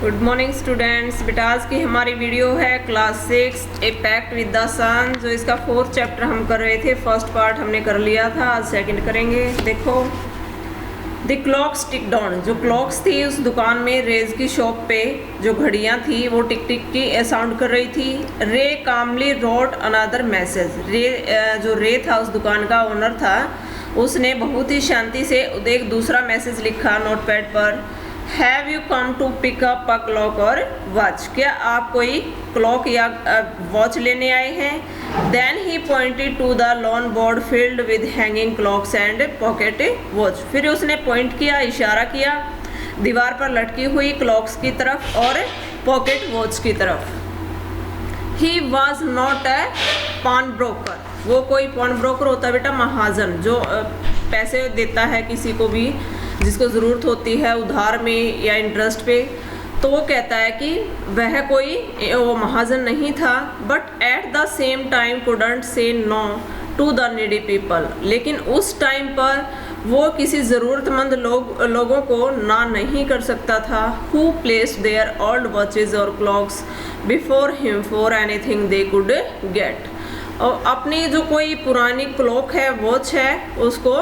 Good morning students. बेटा आज की हमारी वीडियो है class 6 a pact with the sun. जो इसका 4th चैप्टर हम कर रहे थे, फर्स्ट पार्ट हमने कर लिया था, आज सेकंड करेंगे। देखो, द क्लॉक्स टिक डाउन। जो क्लॉक्स थी उस दुकान में, रेज की शॉप पे जो घड़ियाँ थी वो टिक टिक की साउंड कर रही थी। रे कामली रोट अनदर मैसेज। जो रे था उस दुकान का ओनर था, उसने बहुत ही शांति से एक दूसरा मैसेज लिखा नोटपैड पर। Have you come to pick up a clock or watch. क्या आप कोई क्लॉक या वॉच लेने आए हैं? Then he pointed to the lawn board filled with hanging clocks and pocket watch. फिर उसने पॉइंट किया, इशारा किया दीवार पर लटकी हुई क्लॉक्स की तरफ और पॉकेट वॉच की तरफ। He was not a pawnbroker. वो कोई पॉन ब्रोकर होता है बेटा, महाजन, जो पैसे देता है किसी को भी जिसको ज़रूरत होती है उधार में या इंटरेस्ट पे। तो वो कहता है कि वह कोई वो महाजन नहीं था, but at the same time couldn't say no to the needy people. लेकिन उस टाइम पर वो किसी ज़रूरतमंद लोगों को ना नहीं कर सकता था। Who placed their old watches और clocks before him for anything they could get. और अपनी जो कोई पुरानी क्लॉक है, वॉच है, उसको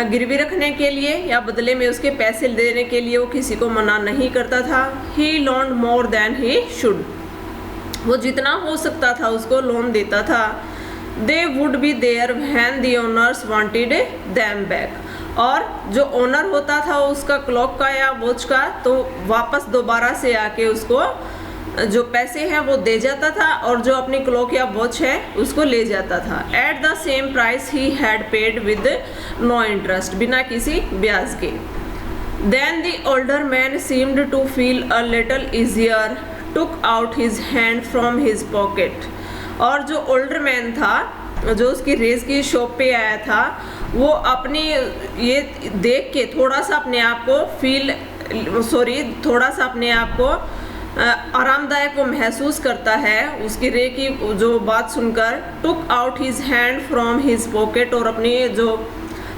गिरवी रखने के लिए या बदले में उसके पैसे देने के लिए वो किसी को मना नहीं करता था। He loaned more than he should. वो जितना हो सकता था उसको लोन देता था। They would be there when the owners wanted them back. और जो ओनर होता था उसका क्लॉक का या वॉच का, तो वापस दोबारा से आके उसको जो पैसे हैं वो दे जाता था और जो अपनी क्लॉक या वॉच है उसको ले जाता था। At the same price he had paid with no interest. बिना किसी ब्याज के। Then the older man seemed to feel a little easier, took out his hand from his pocket. और जो ओल्डर मैन था, जो उसकी रेज की शॉप पे आया था, वो अपनी ये देख के थोड़ा सा अपने आप को आरामदायक वो महसूस करता है उसकी रे की जो बात सुनकर। टुक out his hand from his pocket. और अपनी जो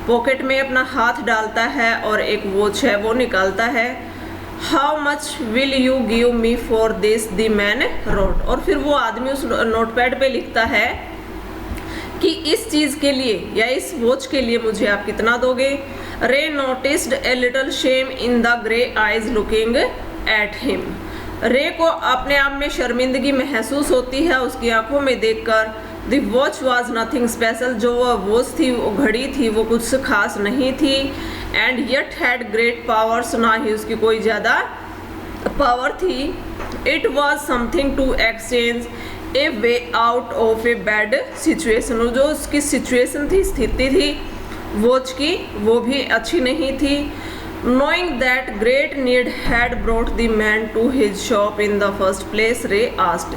पॉकेट में अपना हाथ डालता है और एक वॉच है वो निकालता है। How much will you give me for this the man wrote. और फिर वो आदमी उस नोटपैड पे लिखता है कि इस चीज़ के लिए या इस वॉच के लिए मुझे आप कितना दोगे। रे noticed a little shame in the grey eyes looking at him. रे को अपने आप में शर्मिंदगी महसूस होती है उसकी आंखों में देखकर। The watch was nothing special. जो वह वॉच थी, वो घड़ी थी, वो कुछ खास नहीं थी। And yet had great powers. ना ही उसकी कोई ज़्यादा पावर थी। It was something to exchange a way out of a bad situation. जो उसकी सिचुएशन थी, स्थिति थी वॉच की, वो भी अच्छी नहीं थी। Knowing that great need had brought the man to his shop in the first place, Ray asked.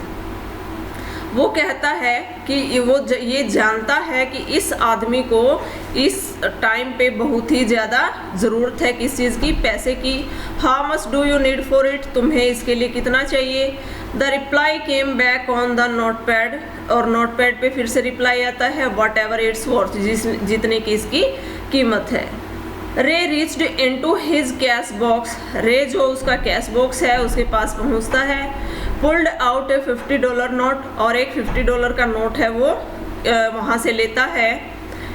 वो कहता है कि वो ये जानता है कि इस आदमी को इस टाइम पे बहुत ही ज़्यादा ज़रूरत है किस चीज़ की, पैसे की। How much do you need for it? तुम्हें इसके लिए कितना चाहिए? The reply came back on the notepad। और नोटपैड पे फिर से रिप्लाई आता है, whatever it's worth, जितने की इसकी कीमत है। रे reached into his cash box. रे जो उसका कैश बॉक्स है उसके पास पहुंचता है। पुल्ड आउट ए $50 नोट। और एक $50 का नोट है वो वहाँ से लेता है।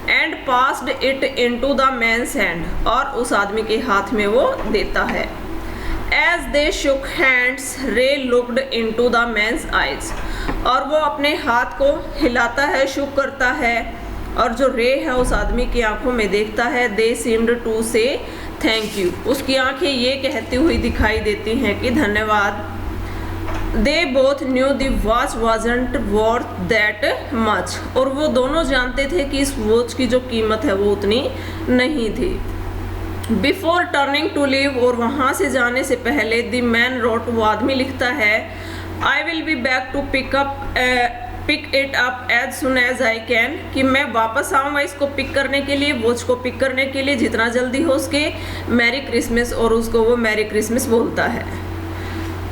And passed it into the man's hand. और उस आदमी के हाथ में वो देता है। As they shook hands Ray looked into the man's eyes. और वो अपने हाथ को हिलाता है, शुक करता है, और जो रे है उस आदमी की आंखों में देखता है। दे सीम्ड टू से थैंक यू। उसकी आंखें ये कहती हुई दिखाई देती हैं कि धन्यवाद। They both new the watch wasn't worth that much. और वो दोनों जानते थे कि इस वॉच की जो कीमत है वो उतनी नहीं थी। Before turning to leave. और वहाँ से जाने से पहले द मैन रोट, वो आदमी लिखता है, I will be back to pick it up as soon as I can. कि मैं वापस आऊँगा इसको पिक करने के लिए, वॉच को पिक करने के लिए जितना जल्दी हो सके। Merry Christmas. और उसको वो मैरी क्रिसमस बोलता है।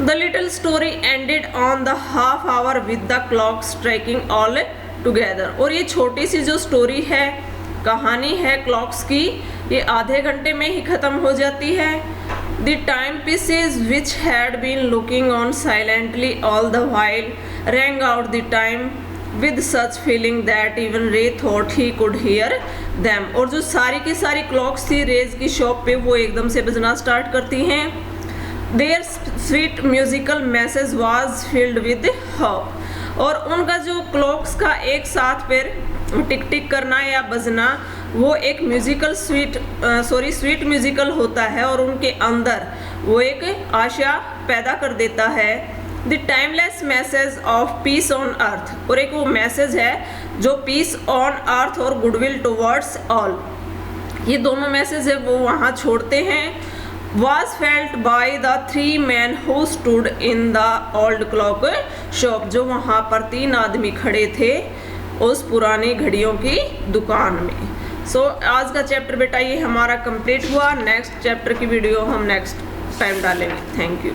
The little story ended on the half hour with the clock striking all together. और ये छोटी सी जो स्टोरी है, कहानी है क्लॉक्स की, ये आधे घंटे में ही ख़त्म हो जाती है। The timepieces, which had been looking on silently all the while, rang out the time with such feeling that even Ray thought he could hear them. और जो सारी की सारी क्लॉक्स थी रेज की शॉप पे वो एकदम से बजना स्टार्ट करती हैं. Their sweet musical message was filled with hope. और उनका जो क्लॉक्स का एक साथ फिर टिक टिक करना या बजना वो एक म्यूजिकल स्वीट म्यूजिकल होता है और उनके अंदर वो एक आशा पैदा कर देता है. The timeless message of peace on earth, और एक वो मैसेज है जो पीस ऑन अर्थ और गुडविल टुवर्ड्स ऑल, ये दोनों मैसेज है वो वहाँ छोड़ते हैं. was felt by the three men who stood in the old clock shop, जो वहाँ पर 3 आदमी खड़े थे उस पुरानी घड़ियों की दुकान में. सो आज का चैप्टर बेटा ये हमारा कंप्लीट हुआ. नेक्स्ट चैप्टर की वीडियो हम नेक्स्ट टाइम डालेंगे. Thank you.